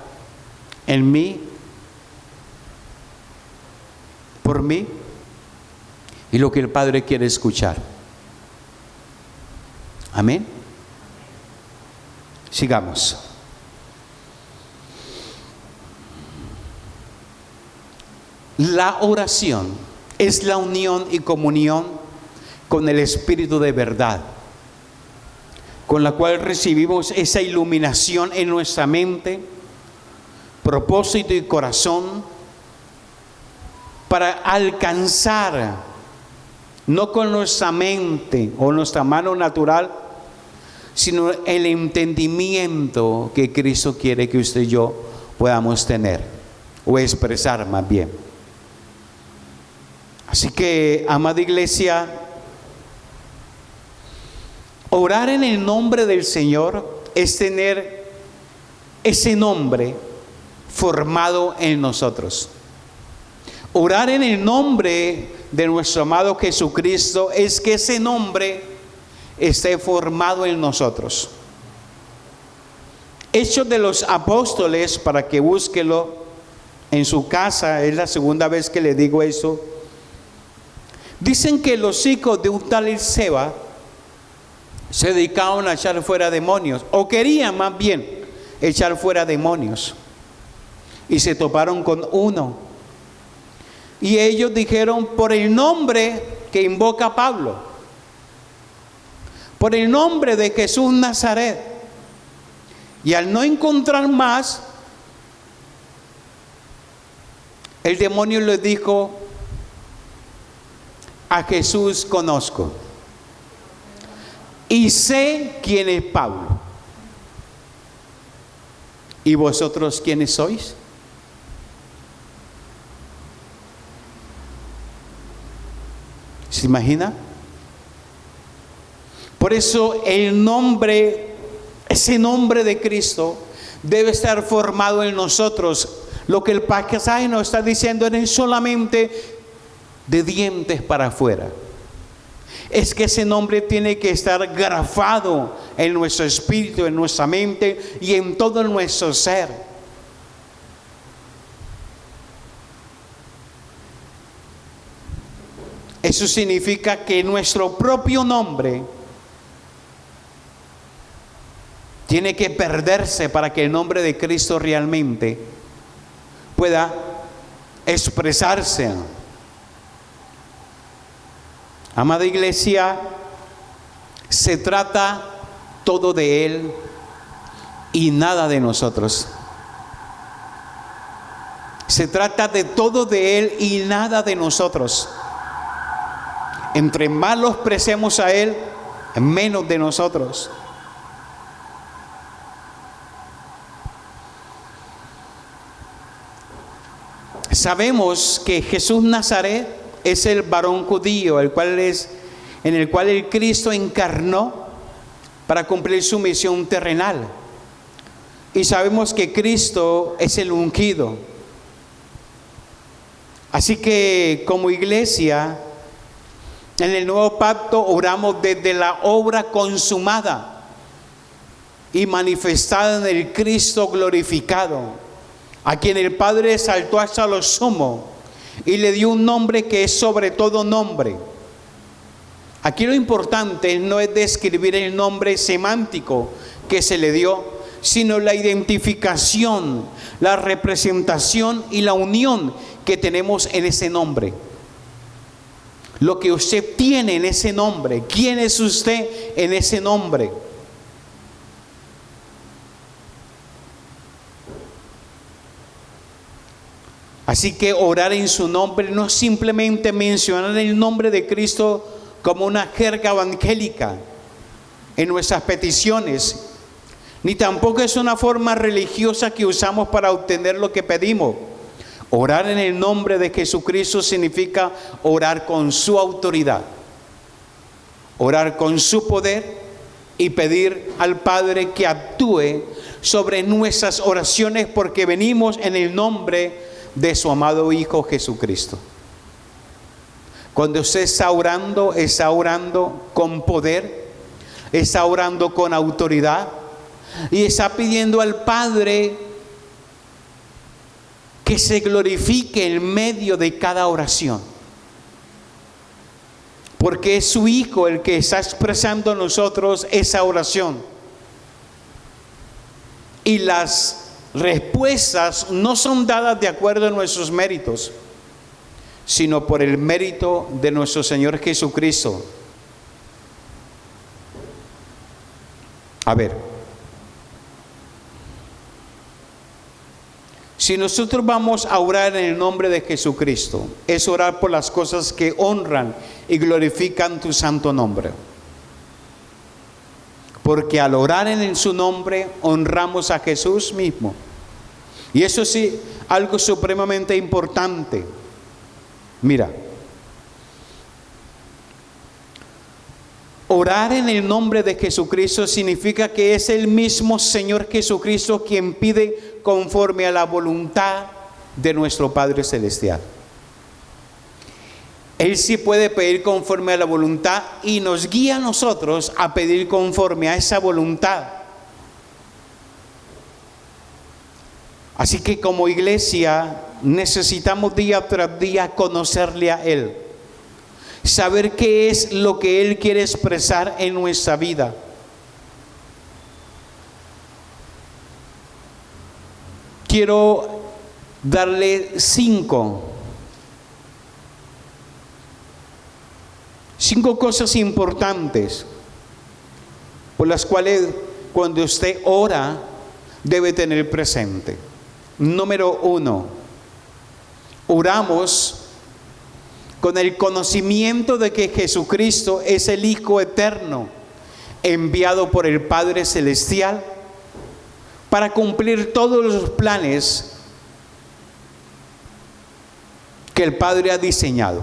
en mí, por mí? Y lo que el Padre quiere escuchar. Amén. Sigamos. La oración es la unión y comunión con el Espíritu de verdad, con la cual recibimos esa iluminación en nuestra mente, propósito y corazón, para alcanzar, no con nuestra mente o nuestra mano natural, sino el entendimiento que Cristo quiere que usted y yo podamos tener, o expresar más bien. Así que, amada iglesia, orar en el nombre del Señor es tener ese nombre formado en nosotros. Orar en el nombre de nuestro amado Jesucristo es que ese nombre esté formado en nosotros. Hechos de los Apóstoles, para que búsquelo en su casa, es la segunda vez que le digo eso. Dicen que los hijos de un tal Seba se dedicaban a echar fuera demonios, o querían más bien echar fuera demonios, y se toparon con uno, y ellos dijeron: por el nombre que invoca Pablo, por el nombre de Jesús Nazaret. Y al no encontrar más, el demonio les dijo: a Jesús conozco y sé quién es Pablo. ¿Y vosotros quiénes sois? ¿Se imagina? Por eso el nombre, ese nombre de Cristo, debe estar formado en nosotros. Lo que el pasaje nos está diciendo es solamente de dientes para afuera. Es que ese nombre tiene que estar grabado en nuestro espíritu, en nuestra mente y en todo nuestro ser. Eso significa que nuestro propio nombre tiene que perderse para que el nombre de Cristo realmente pueda expresarse. Amada iglesia, se trata todo de Él y nada de nosotros. Se trata de todo de Él y nada de nosotros. Entre más los preciemos a Él, menos de nosotros. Sabemos que Jesús Nazaret es el varón judío, en el cual el Cristo encarnó para cumplir su misión terrenal. Y sabemos que Cristo es el ungido. Así que como iglesia, en el nuevo pacto oramos desde la obra consumada y manifestada en el Cristo glorificado, a quien el Padre exaltó hasta lo sumo y le dio un nombre que es sobre todo nombre. Aquí lo importante no es describir el nombre semántico que se le dio, sino la identificación, la representación y la unión que tenemos en ese nombre. Lo que usted tiene en ese nombre, quién es usted en ese nombre. Así que orar en su nombre no es simplemente mencionar el nombre de Cristo como una jerga evangélica en nuestras peticiones, ni tampoco es una forma religiosa que usamos para obtener lo que pedimos. Orar en el nombre de Jesucristo significa orar con su autoridad, orar con su poder y pedir al Padre que actúe sobre nuestras oraciones, porque venimos en el nombre de su amado Hijo Jesucristo. Cuando usted está orando con poder, está orando con autoridad y está pidiendo al Padre que se glorifique en medio de cada oración. Porque es su Hijo el que está expresando a nosotros esa oración. Y las respuestas no son dadas de acuerdo a nuestros méritos, sino por el mérito de nuestro Señor Jesucristo. A ver, si nosotros vamos a orar en el nombre de Jesucristo, es orar por las cosas que honran y glorifican tu santo nombre. Porque al orar en su nombre, honramos a Jesús mismo. Y eso sí, algo supremamente importante. Mira, orar en el nombre de Jesucristo significa que es el mismo Señor Jesucristo quien pide conforme a la voluntad de nuestro Padre Celestial. Él sí puede pedir conforme a la voluntad y nos guía a nosotros a pedir conforme a esa voluntad. Así que como iglesia necesitamos día tras día conocerle a Él, saber qué es lo que Él quiere expresar en nuestra vida. Quiero darle cinco cosas importantes por las cuales cuando usted ora debe tener presente. Número 1, oramos con el conocimiento de que Jesucristo es el Hijo eterno enviado por el Padre Celestial para cumplir todos los planes que el Padre ha diseñado.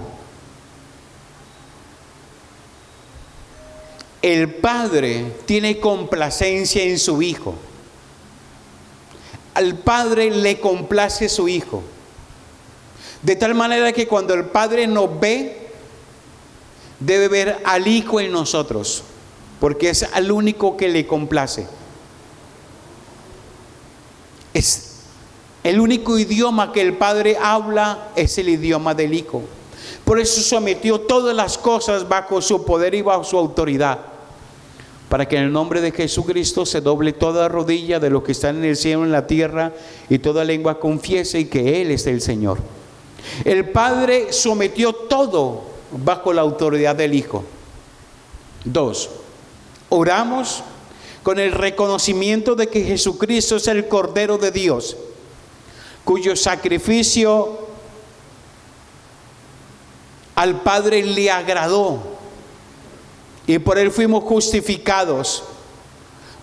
El Padre tiene complacencia en su Hijo. Al Padre le complace su Hijo. De tal manera que cuando el Padre nos ve, debe ver al Hijo en nosotros, porque es al único que le complace. Es el único idioma que el Padre habla, es el idioma del Hijo. Por eso sometió todas las cosas bajo su poder y bajo su autoridad, para que en el nombre de Jesucristo se doble toda rodilla de los que están en el cielo, en la tierra, y toda lengua confiese y que Él es el Señor. El Padre sometió todo bajo la autoridad del Hijo. 2, oramos con el reconocimiento de que Jesucristo es el Cordero de Dios, cuyo sacrificio al Padre le agradó. Y por Él fuimos justificados.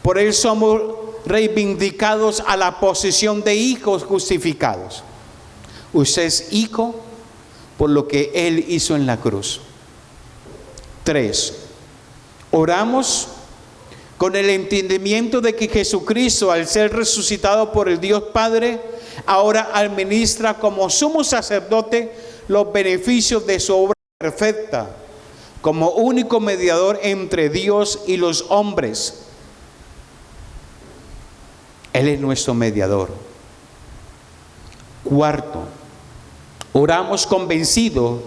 Por Él somos reivindicados a la posición de hijos justificados. Usted es hijo por lo que Él hizo en la cruz. 3, oramos con el entendimiento de que Jesucristo, al ser resucitado por el Dios Padre, ahora administra como sumo sacerdote los beneficios de su obra perfecta, como único mediador entre Dios y los hombres. Él es nuestro mediador. 4, oramos convencidos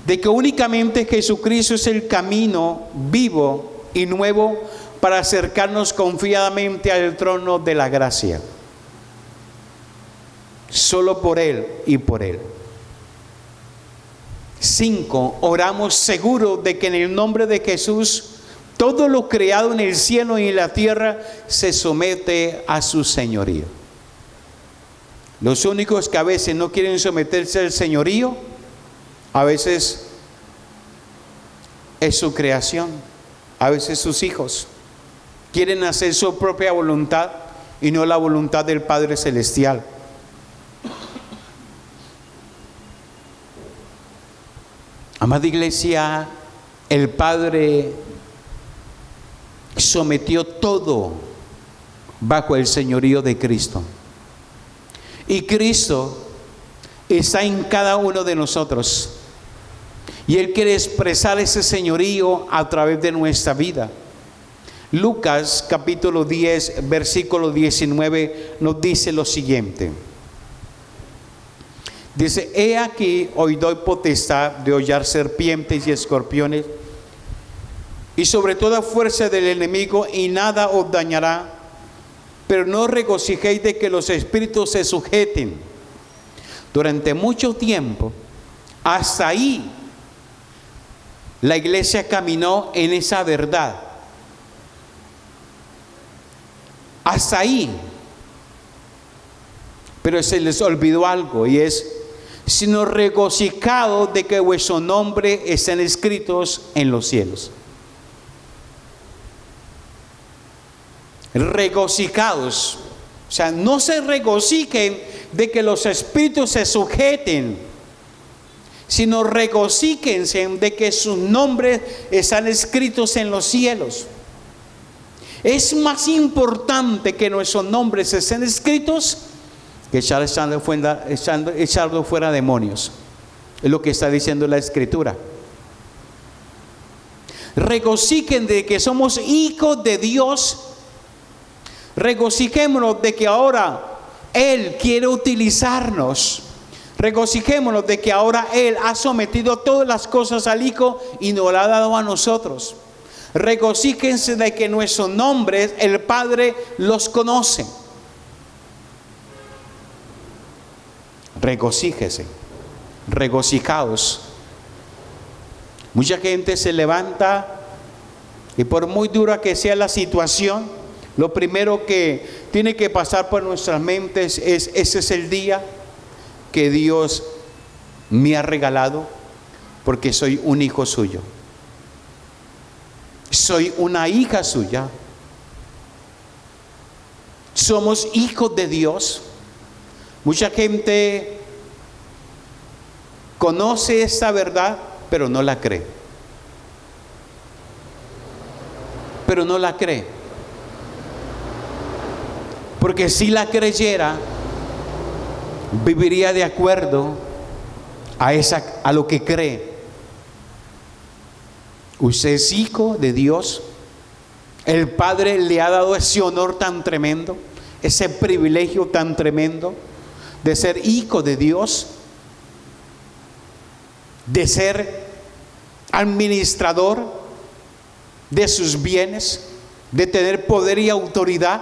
de que únicamente Jesucristo es el camino vivo y nuevo para acercarnos confiadamente al trono de la gracia. Solo por Él y por Él. 5, oramos seguros de que en el nombre de Jesús todo lo creado en el cielo y en la tierra se somete a su señorío. Los únicos que a veces no quieren someterse al señorío, a veces es su creación, a veces sus hijos. Quieren hacer su propia voluntad y no la voluntad del Padre Celestial. Amada iglesia, el Padre sometió todo bajo el señorío de Cristo. Y Cristo está en cada uno de nosotros. Y Él quiere expresar ese señorío a través de nuestra vida. Lucas capítulo 10, versículo 19 nos dice lo siguiente. Dice: he aquí, hoy doy potestad de hollar serpientes y escorpiones y sobre toda fuerza del enemigo, y nada os dañará. Pero no regocijéis de que los espíritus se sujeten. Durante mucho tiempo, hasta ahí, la iglesia caminó en esa verdad. Hasta ahí. Pero se les olvidó algo, y es: sino regocijados de que vuestros nombres estén escritos en los cielos. Regocijados. O sea, no se regocijen de que los espíritus se sujeten, sino regocíquense de que sus nombres están escritos en los cielos. Es más importante que nuestros nombres estén escritos que echarlo fuera demonios. Es lo que está diciendo la Escritura. Regocijen de que somos hijos de Dios. Regocijémonos de que ahora Él quiere utilizarnos. Regocijémonos de que ahora Él ha sometido todas las cosas al Hijo y nos la ha dado a nosotros. Regocíjense de que nuestros nombres el Padre los conoce. Regocíjese, regocijaos. Mucha gente se levanta y por muy dura que sea la situación, lo primero que tiene que pasar por nuestras mentes es: ese es el día que Dios me ha regalado porque soy un hijo suyo. Soy una hija suya. Somos hijos de Dios. Mucha gente conoce esta verdad, pero no la cree. Pero no la cree. Porque si la creyera, viviría de acuerdo a lo que cree. Usted es hijo de Dios. El Padre le ha dado ese honor tan tremendo, ese privilegio tan tremendo de ser hijo de Dios, de ser administrador de sus bienes, de tener poder y autoridad.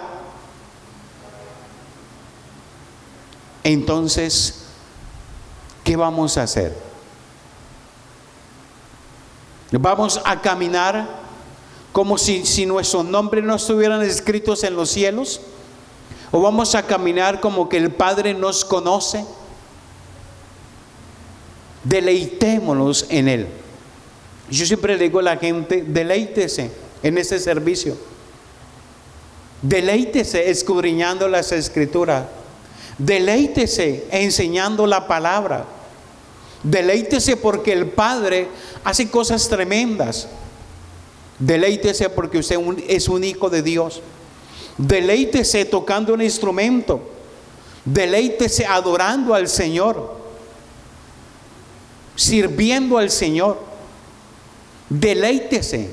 Entonces, ¿qué vamos a hacer? ¿Vamos a caminar como si nuestros nombres no estuvieran escritos en los cielos? ¿O vamos a caminar como que el Padre nos conoce? Deleitémonos en Él. Yo siempre le digo a la gente: deleítese en este servicio. Deleítese escudriñando las Escrituras. Deleítese enseñando la palabra. Deleítese porque el Padre hace cosas tremendas. Deleítese porque usted es un hijo de Dios. Deleítese tocando un instrumento. Deleítese adorando al Señor, sirviendo al Señor. Deleítese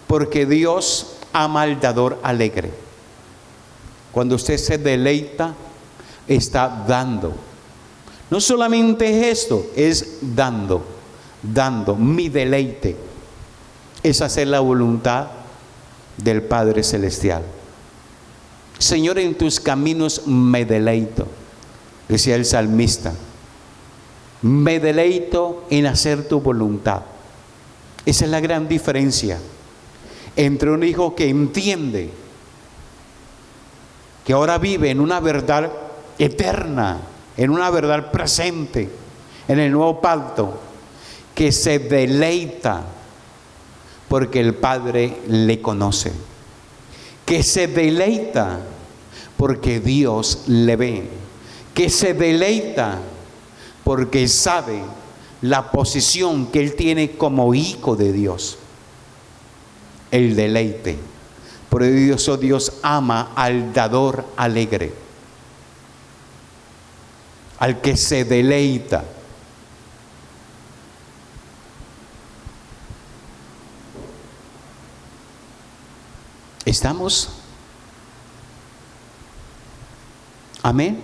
porque Dios ama al dador alegre. Cuando usted se deleita, está dando. No solamente es esto, es dando. Mi deleite es hacer la voluntad del Padre Celestial. Señor, en tus caminos me deleito, decía el salmista. Me deleito en hacer tu voluntad. Esa es la gran diferencia entre un hijo que entiende que ahora vive en una verdad eterna, en una verdad presente, en el nuevo pacto, que se deleita porque el Padre le conoce, que se deleita porque Dios le ve, que se deleita porque sabe la posición que él tiene como hijo de Dios. El deleite. Por eso Dios ama al dador alegre, al que se deleita. ¿Estamos? Amén.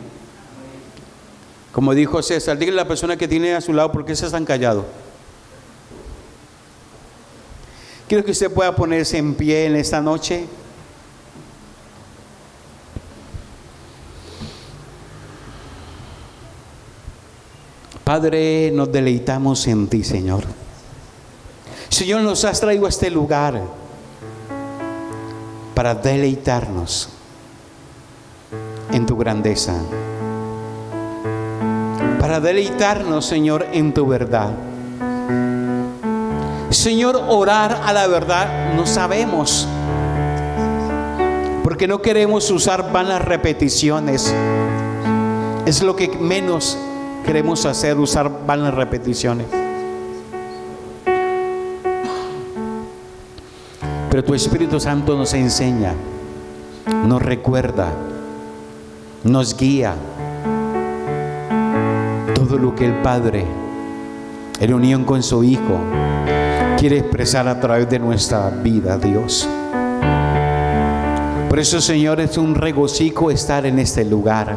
Como dijo César, dígale a la persona que tiene a su lado, ¿por qué se están callados? Quiero que usted pueda ponerse en pie en esta noche. Padre, nos deleitamos en ti, Señor. Señor, nos has traído a este lugar para deleitarnos en tu grandeza, para deleitarnos, Señor, en tu verdad. Señor, orar a la verdad no sabemos, porque no queremos usar vanas repeticiones. Es lo que menos queremos hacer, usar vanas repeticiones. Pero tu Espíritu Santo nos enseña, nos recuerda, nos guía todo lo que el Padre, en unión con su Hijo, quiere expresar a través de nuestra vida, Dios. Por eso, Señor, es un regocijo estar en este lugar.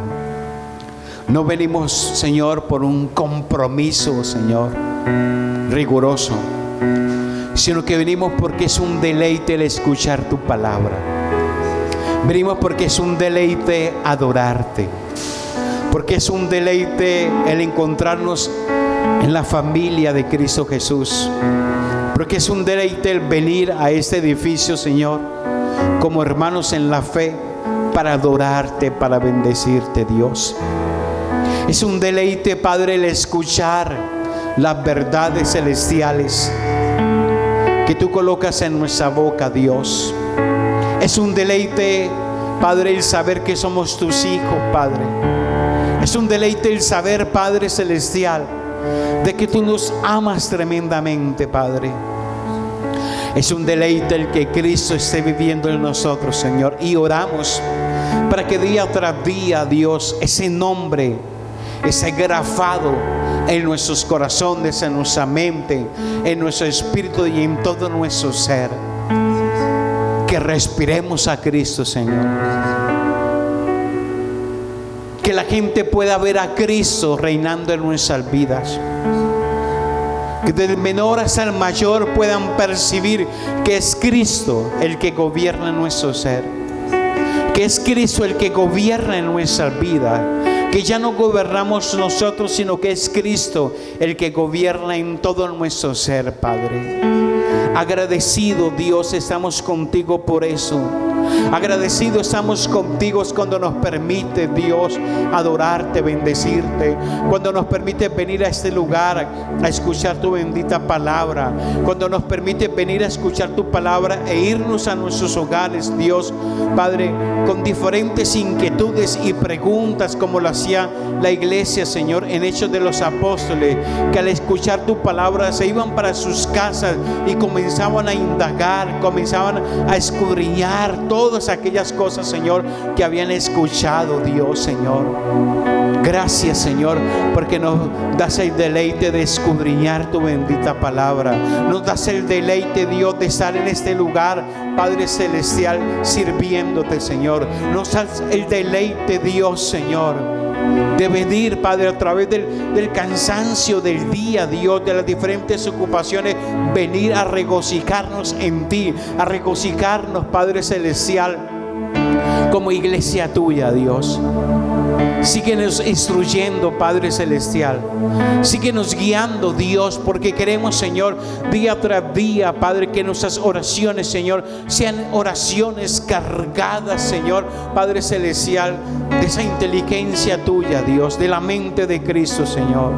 No venimos, Señor, por un compromiso, Señor, riguroso, sino que venimos porque es un deleite el escuchar tu palabra. Venimos porque es un deleite adorarte, porque es un deleite el encontrarnos en la familia de Cristo Jesús, porque es un deleite el venir a este edificio, Señor, como hermanos en la fe, para adorarte, para bendecirte, Dios. Es un deleite, Padre, el escuchar las verdades celestiales que tú colocas en nuestra boca, Dios. Es un deleite, Padre, el saber que somos tus hijos, Padre. Es un deleite el saber, Padre celestial, de que tú nos amas tremendamente, Padre. Es un deleite el que Cristo esté viviendo en nosotros, Señor. Y oramos para que día tras día, Dios, ese nombre, ese grafado en nuestros corazones, en nuestra mente, en nuestro espíritu y en todo nuestro ser, que respiremos a Cristo, Señor. Que la gente pueda ver a Cristo reinando en nuestras vidas. Que del menor hasta el mayor puedan percibir que es Cristo el que gobierna nuestro ser, que es Cristo el que gobierna en nuestra vida, que ya no gobernamos nosotros, sino que es Cristo el que gobierna en todo nuestro ser, Padre. Agradecido, Dios, estamos contigo por eso. Agradecido estamos contigo cuando nos permite, Dios, adorarte, bendecirte, cuando nos permite venir a este lugar a escuchar tu bendita palabra, cuando nos permite venir a escuchar tu palabra e irnos a nuestros hogares, Dios, Padre, con diferentes inquietudes y preguntas, como lo hacía la iglesia, Señor, en Hechos de los Apóstoles, que al escuchar tu palabra se iban para sus casas y comenzaban a indagar, comenzaban a escudriñar todas aquellas cosas, Señor, que habían escuchado, Dios, Señor. Gracias, Señor, porque nos das el deleite de escudriñar tu bendita palabra. Nos das el deleite, Dios, de estar en este lugar, Padre celestial, sirviéndote, Señor. Nos das el deleite, Dios, Señor, de venir, Padre, a través del cansancio del día, Dios, de las diferentes ocupaciones, venir a regocijarnos en ti, a regocijarnos, Padre celestial, como iglesia tuya, Dios. Síguenos instruyendo, Padre celestial. Síguenos guiando, Dios, porque queremos, Señor, día tras día, Padre, que nuestras oraciones, Señor, sean oraciones cargadas, Señor, Padre celestial, de esa inteligencia tuya, Dios, de la mente de Cristo, Señor.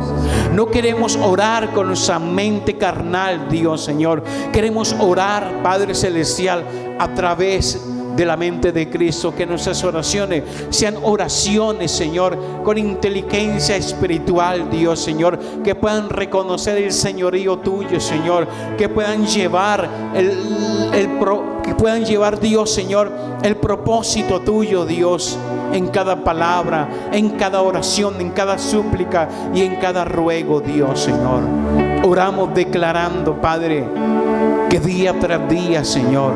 No queremos orar con nuestra mente carnal, Dios, Señor. Queremos orar, Padre celestial, a través de la mente de Cristo. Que nuestras oraciones sean oraciones, Señor, con inteligencia espiritual, Dios, Señor, que puedan reconocer el señorío tuyo, Señor, que puedan llevar que puedan llevar, Dios, Señor, el propósito tuyo, Dios, en cada palabra, en cada oración, en cada súplica y en cada ruego, Dios, Señor. Oramos declarando, Padre, que día tras día, Señor,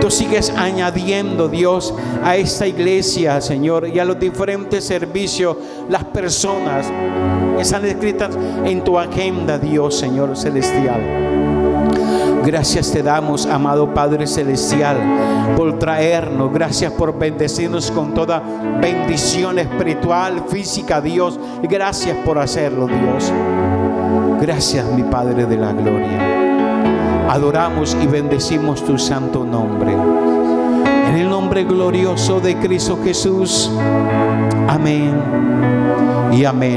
tú sigues añadiendo, Dios, a esta iglesia, Señor, y a los diferentes servicios, las personas que están escritas en tu agenda, Dios, Señor celestial. Gracias te damos, amado Padre Celestial, por traernos. Gracias por bendecirnos con toda bendición espiritual, física, Dios. Y gracias por hacerlo, Dios. Gracias, mi Padre de la gloria. Adoramos y bendecimos tu santo nombre. En el nombre glorioso de Cristo Jesús. Amén y amén.